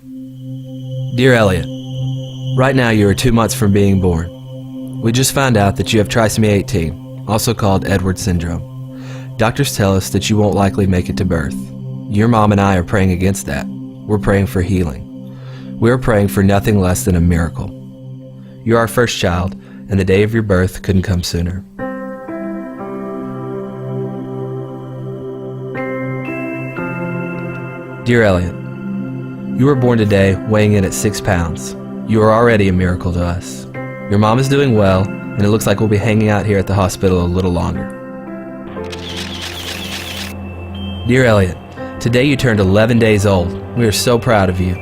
Dear Elliot, right now you are 2 months from being born. We just found out that you have Trisomy 18, also called Edwards syndrome. Doctors tell us that you won't likely make it to birth. Your mom and I are praying against that. We're praying for healing. We're praying for nothing less than a miracle. You're our first child, and the day of your birth couldn't come sooner. Dear Elliot, you were born today weighing in at 6 pounds. You are already a miracle to us. Your mom is doing well, and it looks like we'll be hanging out here at the hospital a little longer. Dear Elliot, today you turned 11 days old. We are so proud of you.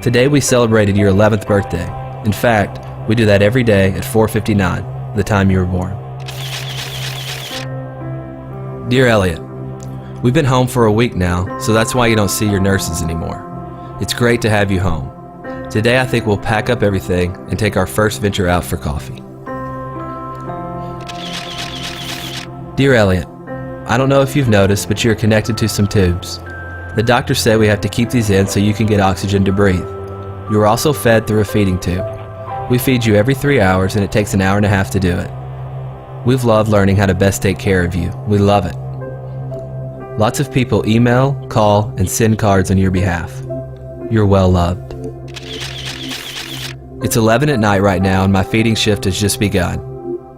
Today we celebrated your 11th birthday. In fact, we do that every day at 4:59, the time you were born. Dear Elliot, we've been home for a week now, so that's why you don't see your nurses anymore. It's great to have you home. Today I think we'll pack up everything and take our first venture out for coffee. Dear Elliot, I don't know if you've noticed, but you're connected to some tubes. The doctors say we have to keep these in so you can get oxygen to breathe. You are also fed through a feeding tube. We feed you every 3 hours and it takes an hour and a half to do it. We've loved learning how to best take care of you. We love it. Lots of people email, call, and send cards on your behalf. You're well loved. It's 11 at night right now and my feeding shift has just begun.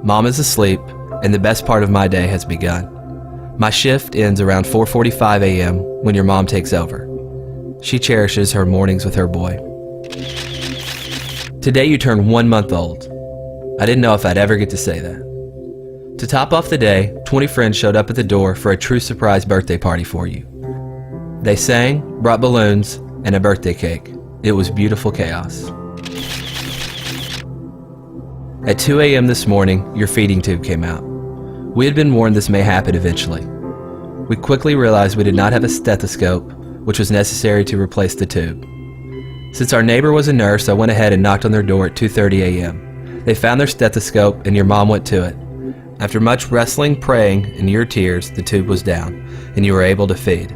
Mom is asleep and the best part of my day has begun. My shift ends around 4:45 a.m. when your mom takes over. She cherishes her mornings with her boy. Today you turn 1 month old. I didn't know if I'd ever get to say that. To top off the day, 20 friends showed up at the door for a true surprise birthday party for you. They sang, brought balloons, and a birthday cake. It was beautiful chaos. At 2 a.m. this morning, your feeding tube came out. We had been warned this may happen eventually. We quickly realized we did not have a stethoscope, which was necessary to replace the tube. Since our neighbor was a nurse, I went ahead and knocked on their door at 2:30 a.m. They found their stethoscope and your mom went to it. After much wrestling, praying, and your tears, the tube was down, and you were able to feed.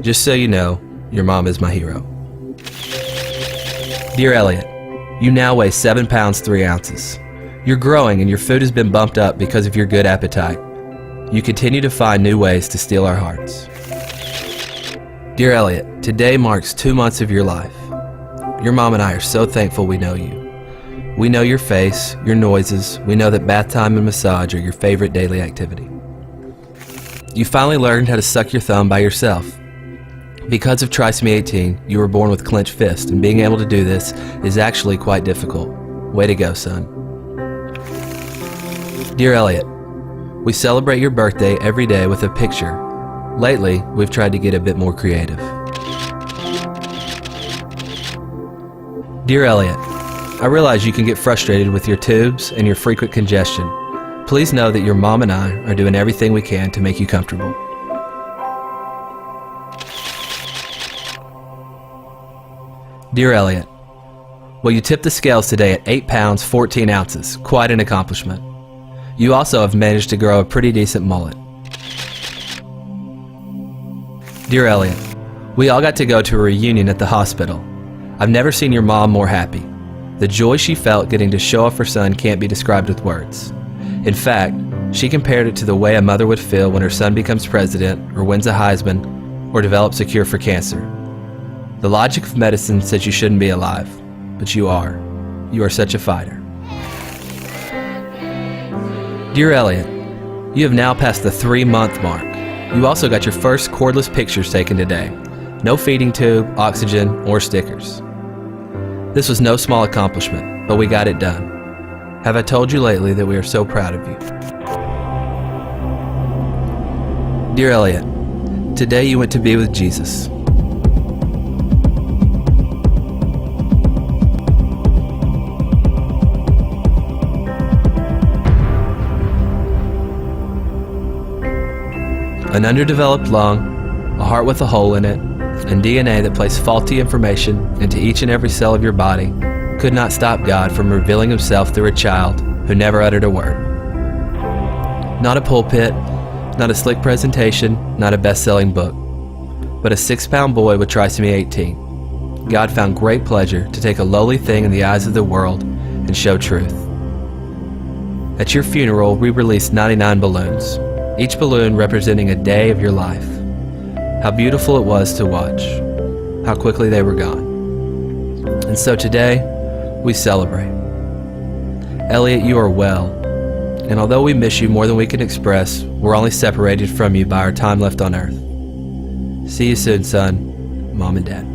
Just so you know, your mom is my hero. Dear Elliot, you now weigh 7 pounds 3 ounces. You're growing and your food has been bumped up because of your good appetite. You continue to find new ways to steal our hearts. Dear Elliot, today marks 2 months of your life. Your mom and I are so thankful we know you. We know your face, your noises. We know that bath time and massage are your favorite daily activity. You finally learned how to suck your thumb by yourself. Because of Trisomy 18, you were born with clenched fists, and being able to do this is actually quite difficult. Way to go, son. Dear Elliot, we celebrate your birthday every day with a picture. Lately, we've tried to get a bit more creative. Dear Elliot, I realize you can get frustrated with your tubes and your frequent congestion. Please know that your mom and I are doing everything we can to make you comfortable. Dear Elliot, well, you tipped the scales today at 8 pounds 14 ounces, quite an accomplishment. You also have managed to grow a pretty decent mullet. Dear Elliot, we all got to go to a reunion at the hospital. I've never seen your mom more happy. The joy she felt getting to show off her son can't be described with words. In fact, she compared it to the way a mother would feel when her son becomes president or wins a Heisman or develops a cure for cancer. The logic of medicine says you shouldn't be alive, but you are. You are such a fighter. Dear Elliot, you have now passed the 3-month mark. You also got your first cordless pictures taken today. No feeding tube, oxygen, or stickers. This was no small accomplishment, but we got it done. Have I told you lately that we are so proud of you? Dear Elliot, today you went to be with Jesus. An underdeveloped lung, a heart with a hole in it, and DNA that placed faulty information into each and every cell of your body could not stop God from revealing himself through a child who never uttered a word. Not a pulpit, not a slick presentation, not a best-selling book, but a 6-pound boy with Trisomy 18. God found great pleasure to take a lowly thing in the eyes of the world and show truth. At your funeral, we released 99 balloons, each balloon representing a day of your life. How beautiful it was to watch, how quickly they were gone. And so today, we celebrate. Elliot, you are well, and although we miss you more than we can express, we're only separated from you by our time left on earth. See you soon, son, Mom and Dad.